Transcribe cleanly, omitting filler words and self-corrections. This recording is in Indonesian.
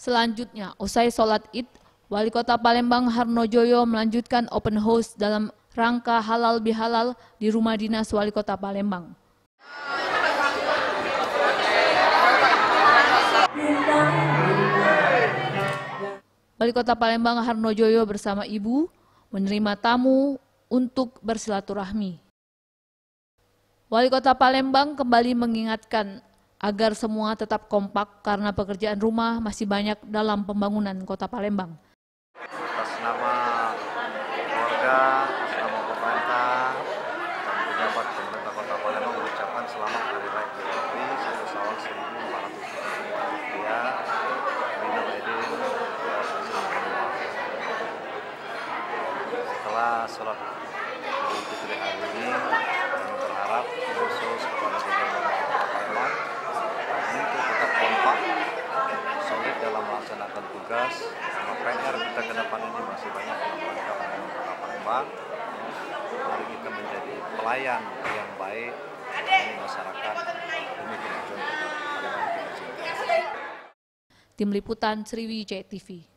Selanjutnya, usai sholat Id, Wali Kota Palembang Harnojoyo melanjutkan open house dalam rangka halal bihalal di rumah dinas Wali Kota Palembang. Wali Kota Palembang Harnojoyo bersama Ibu menerima tamu untuk bersilaturahmi. Wali Kota Palembang kembali mengingatkan agar semua tetap kompak karena pekerjaan rumah masih banyak dalam pembangunan Kota Palembang. Atas nama keluarga, atas nama pemerintah dan pejabat pemerintah Kota Palembang mengucapkan selamat Hari Raya Idul Fitri 1 Syawal 1444. Minal aidin setelah sholat Idul Fitri hari ini, kami berharap khusus kepada pejabat Kota Palembang untuk tetap kompak, solid dalam melaksanakan tugas. Karena PR kita ke depan ini masih banyak dalam rangka pembangunan Kota Palembang. Mari kita menjadi pelayan yang baik bagi masyarakat demi kemajuan Kota Palembang kita cintai. Tim Liputan Sriwijaya TV.